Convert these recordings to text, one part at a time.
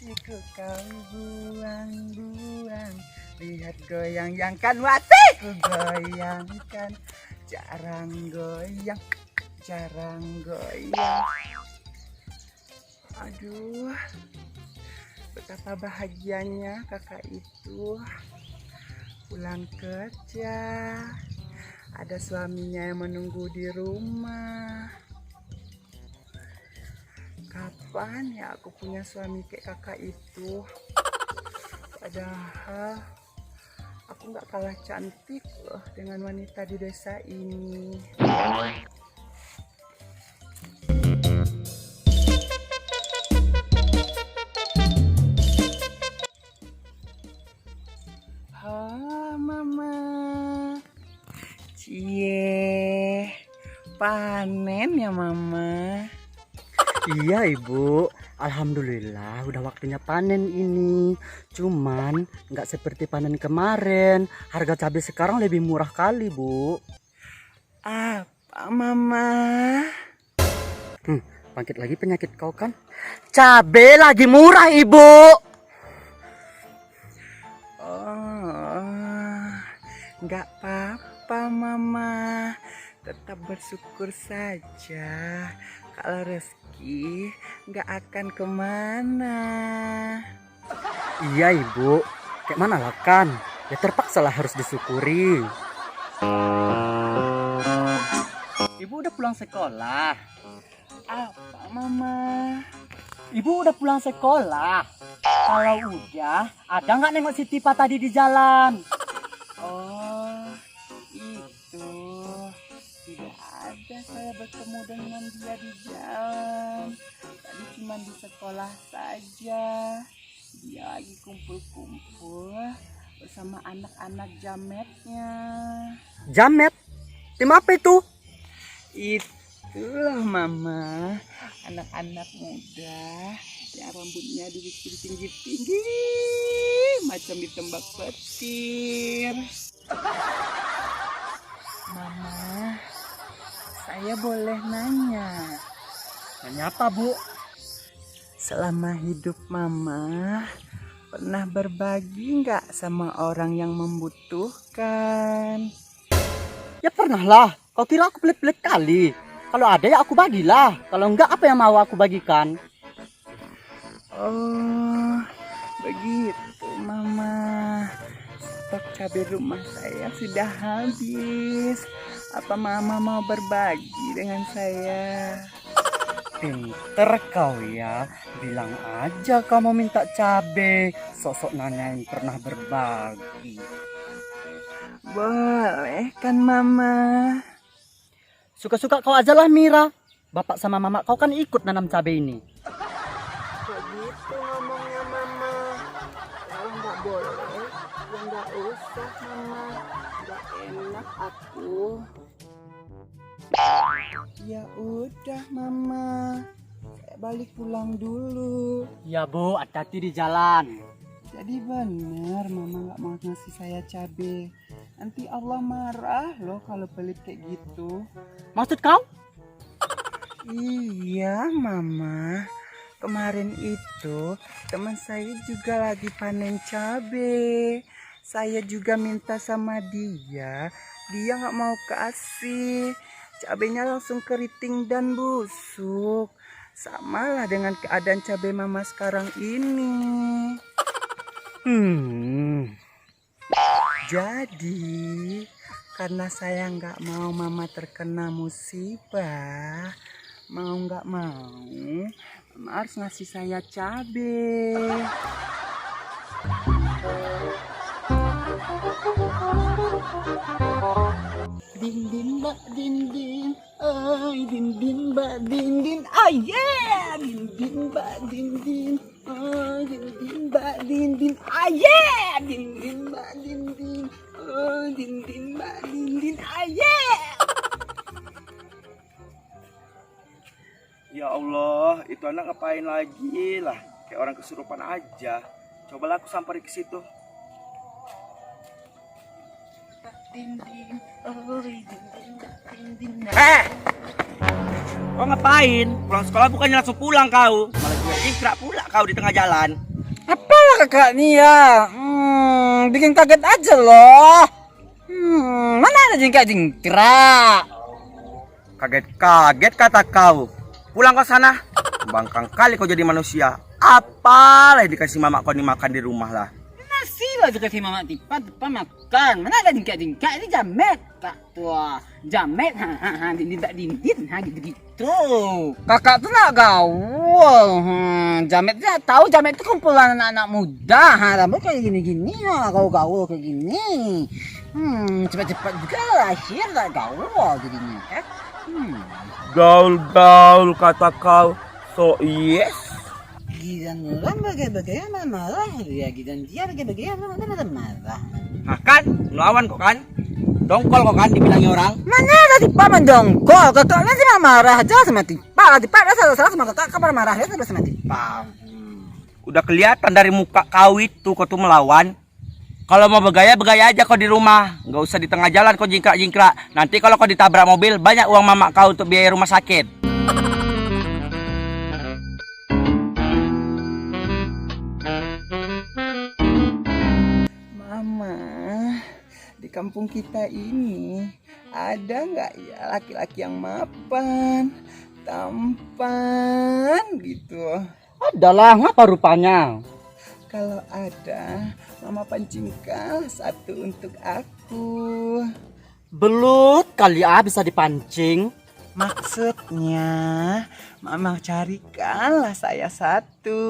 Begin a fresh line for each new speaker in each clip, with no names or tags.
Hatiku kau buang-buang, lihat goyang-yangkan hatiku goyangkan, jarang goyang, jarang goyang. Aduh, betapa bahagianya kakak itu. Pulang kerja, ada suaminya yang menunggu di rumah. Kapan ya aku punya suami kayak kakak itu? Padahal aku nggak kalah cantik loh dengan wanita di desa ini. Halo mama, cie, panen ya mama?
Iya ibu, alhamdulillah udah waktunya panen ini. Cuman nggak seperti panen kemarin. Harga cabai sekarang lebih murah kali bu.
Apa mama?
Bangkit lagi penyakit kau kan? Cabai lagi murah ibu.
Oh, nggak apa-apa mama. Tetap bersyukur saja. Kalau rezeki nggak akan kemana.
Iya ibu, kayak mana lah kan? Ya terpaksa lah harus disyukuri. Ibu udah pulang sekolah?
Apa mama?
Ibu udah pulang sekolah? Kalau udah, ada nggak nengok si Tipa tadi di jalan?
Oh, itu. Tidak ada saya bertemu dengan dia di jalan. Tadi cuma di sekolah saja. Dia lagi kumpul-kumpul bersama anak-anak jametnya.
Jamet? Tim apa itu?
Itulah mama, anak-anak muda yang rambutnya dibikin tinggi-tinggi macam ditembak petir. Mama, saya boleh nanya?
Nanya apa bu?
Selama hidup mama pernah berbagi nggak sama orang yang membutuhkan?
Ya pernah lah, kau kira aku pelit-pelit kali? Kalau ada ya aku bagilah, kalau enggak apa yang mau aku bagikan?
Oh, begitu mama. Stok cabai rumah saya sudah habis. Apa mama mau berbagi dengan saya?
Pinter kau ya, bilang aja kau mau minta cabai, sosok nanyain pernah berbagi.
Boleh kan mama?
Suka-suka kau aja lah Mira, bapak sama mama kau kan ikut nanam cabai ini.
Begitu ngomongnya mama. Kalau nggak boleh, ya nggak usah mama. Nggak enak aku. Ya udah mama, saya balik pulang dulu.
Ya bu, hati-hati di jalan.
Jadi bener mama nggak mau ngasih saya cabai. Nanti Allah marah loh kalau pelit kayak gitu.
Maksud kau?
Iya mama, kemarin itu teman saya juga lagi panen cabai. Saya juga minta sama dia nggak mau kasih. Cabainya langsung keriting dan busuk. Sama lah dengan keadaan cabai mama sekarang ini. Jadi karena saya nggak mau mama terkena musibah, mau nggak mau mama harus ngasih saya cabai. Din din mbak din din, ay din din mbak din din, ay yeah, din din mbak din din, ay din din mbak din din, ay yeah, din din mbak din din, ay din din mbak din din, ay yeah.
Ya Allah, itu anak ngapain lagi lah? Kayak orang kesurupan aja. Cobalah aku samperin ke situ.
Din din, ay din din mbak din din.
Kau ngapain? Pulang sekolah bukannya langsung pulang kau. Malah gue ingkrak pula kau di tengah jalan.
Apalah kakak nih ya? Bikin kaget aja loh. Mana ada jingkrak-jingkrak?
Kaget-kaget kata kau. Pulang ke sana. Bangkang kali kau jadi manusia. Apalah yang dikasih mama kau dimakan di rumah lah.
Nasi lah juga si mama tipa makan. Mana ada jingkrak-jingkrak? Ini jamet kak tua. Jamet, dindit, gitu. Kakak tuh nak gaul. Jametnya tahu jamet itu kumpulan anak-anak muda. Rambut kayak gini-gini ya, kau gaul kayak gini. Cepat-cepat juga lahir lah gaul jadinya kan.
Gaul-gaul kata kau. So yes.
Gidan orang bagai-bagai marah ya, gidan dia bagai-bagai marah.
Nah kan, melawan kok kan? Dongkol kok kan dibilangnya orang.
Mana ada tipa mendongkol, kakak nanti marah aja sama tipa. Tipa ada salah-salah sama kakak, kapan marahnya sama tipa.
Udah kelihatan dari muka kau itu kau tuh melawan. Kalau mau bergaya, bergaya aja kau di rumah. Nggak usah di tengah jalan kau jingkrak-jingkrak. Nanti kalau kau ditabrak mobil, banyak uang mama kau untuk biaya rumah sakit.
Mama, di kampung kita ini ada nggak ya laki-laki yang mapan, tampan gitu?
Adalah ngapa rupanya?
Kalau ada, Mama pancingkan satu untuk aku.
Belut kali bisa dipancing.
Maksudnya, Mama carikanlah saya satu.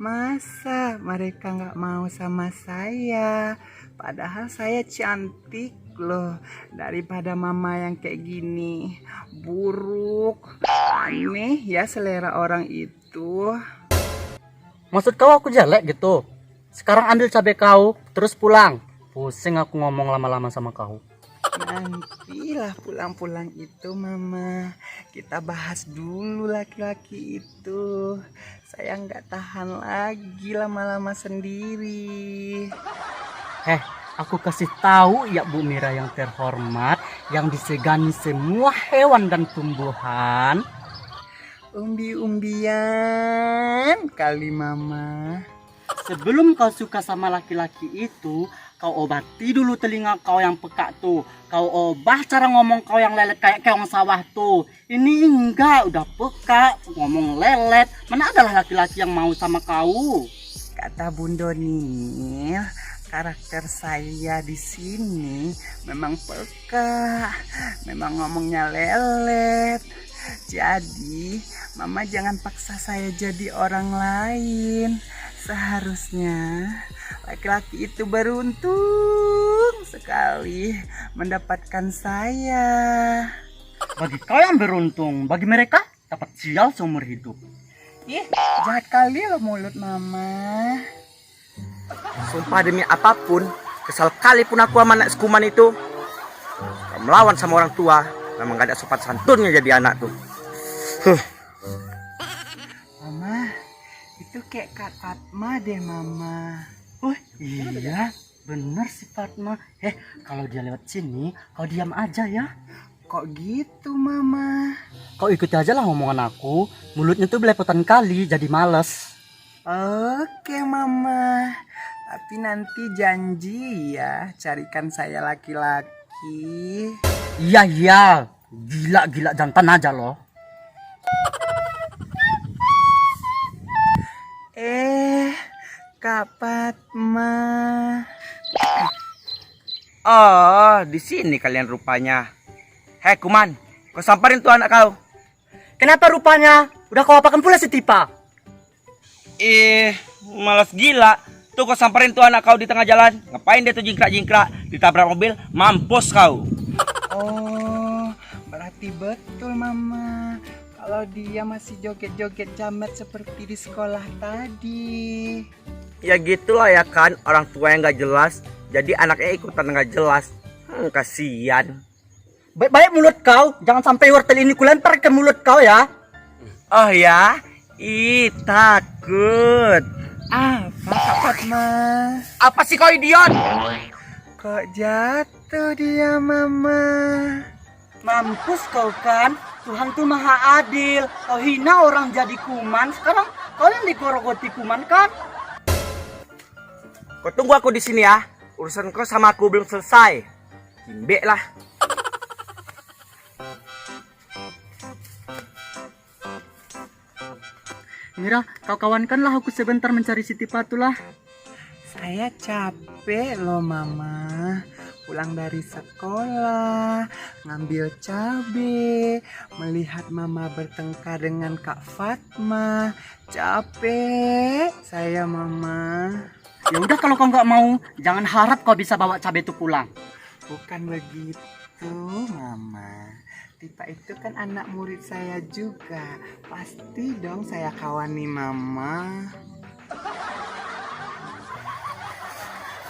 Masa mereka nggak mau sama saya? Padahal saya cantik loh. Daripada Mama yang kayak gini, buruk, aneh ya selera orang itu.
Maksud kau aku jelek gitu? Sekarang ambil cabai kau, terus pulang. Pusing aku ngomong lama-lama sama kau.
Nantilah pulang-pulang itu Mama. Kita bahas dulu laki-laki itu. Saya nggak tahan lagi lama-lama sendiri.
Aku kasih tahu ya Bu Mira yang terhormat, yang disegani semua hewan dan tumbuhan.
Umbi-umbian kali Mama.
Sebelum kau suka sama laki-laki itu, kau obati dulu telinga kau yang peka tuh. Kau obah cara ngomong kau yang lelet kayak keong sawah tuh. Ini enggak, udah peka, ngomong lelet. Mana adalah laki-laki yang mau sama kau?
Kata Bunda Nil, karakter saya di sini memang peka, memang ngomongnya lelet. Jadi, Mama jangan paksa saya jadi orang lain. Seharusnya laki-laki itu beruntung sekali mendapatkan saya.
Bagi kau yang beruntung, bagi mereka dapat sial seumur hidup.
Ih, jahat kali loh mulut Mama.
Sumpah demi apapun, kesal kali pun aku sama anak sekuman itu. Kalau melawan sama orang tua, memang gak ada sopan santunnya jadi anak tuh.
Mama, itu kayak Kak Fatma deh Mama.
Iya, bener si Fatma. Kalau dia lewat sini, kau diam aja ya.
Kok gitu Mama?
Kau ikuti aja lah omongan aku. Mulutnya tuh belepotan kali, jadi males.
Oke Mama. Tapi nanti janji ya carikan saya laki-laki.
Iya. Gila jantan aja loh.
Kak Fatma.
Oh, di sini kalian rupanya. Hei Kuman, kau samperin tuh anak kau.
Kenapa rupanya? Udah kau apakan pula si Tipa?
Malas gila. Tuh kau samperin tuh anak kau di tengah jalan. Ngapain dia tuh jingkrak-jingkrak, ditabrak mobil, mampus kau.
Oh, berarti betul Mama. Kalau dia masih joget-joget jamet seperti di sekolah tadi.
Ya gitulah ya kan, orang tua yang gak jelas. Jadi anaknya ikutan gak jelas. Kasian.
Baik-baik mulut kau. Jangan sampai wortel ini kulempar ke mulut kau ya.
Oh ya? Takut.
Apa Kak Fatma?
Apa sih kau idiot?
Kok jatuh dia Mama?
Mampus kau kan. Tuhan tuh maha adil. Kau hina orang jadi kuman. Sekarang kau yang digorogoti kuman kan?
Kau tunggu aku di sini ya. Urusan kau sama aku belum selesai. Kimbe lah.
Mira, kau kawankanlah aku sebentar mencari Siti Patulah.
Saya capek loh mama. Pulang dari sekolah, ngambil cabe, melihat mama bertengkar dengan Kak Fatma. Capek saya mama.
Ya udah kalau kau nggak mau, jangan harap kau bisa bawa cabai itu pulang.
Bukan begitu mama. Tipa itu kan anak murid saya juga. Pasti dong saya kawani mama.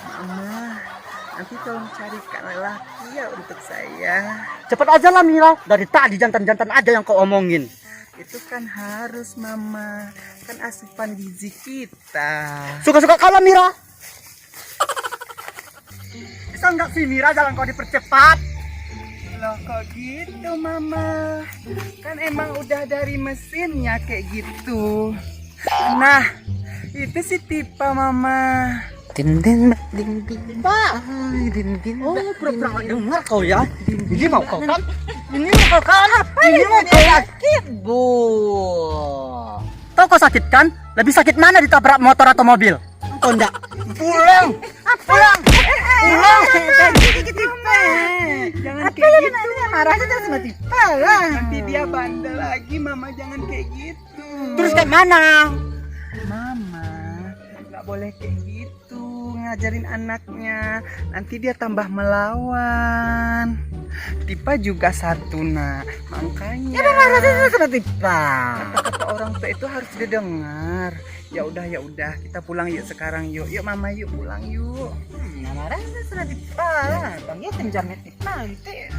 Mama, nanti tolong carikan lelaki ya untuk saya.
Cepat aja lah Mira, dari tadi jantan-jantan aja yang kau omongin.
Itu kan harus mama. Kan asupan gizi kita.
Suka-suka kau lah Mira. Bisa nggak sih Mira jalan kau dipercepat?
Loh kok gitu mama. Kan emang udah dari mesinnya kayak gitu. Nah, itu si Tipa mama.
Oh, pura-pura nggak dengar kau ya. Ini mau kau kan? Ini mau kau kan? Ini mau kau sakit, Bu. Tahu kau sakit kan? Lebih sakit mana ditabrak motor atau mobil? Kau enggak? Pulang! Pulang! Pulang!
Jangan kayak gitu.
Marahnya jangan sama Tipa lah.
Nanti dia bandel lagi mama, jangan kayak gitu.
Terus kayak mana?
Mama, nggak boleh kayak gitu ngajarin anaknya. Nanti dia tambah melawan. Tipa juga satu nak, makanya.
Ya marahnya sama Tipa.
Kata orang tua itu harus didengar. Ya udah, kita pulang yuk sekarang yuk. Yuk mama yuk pulang yuk.
Marahnya sama Tipa lah. Bang ya jamet Tipa nanti.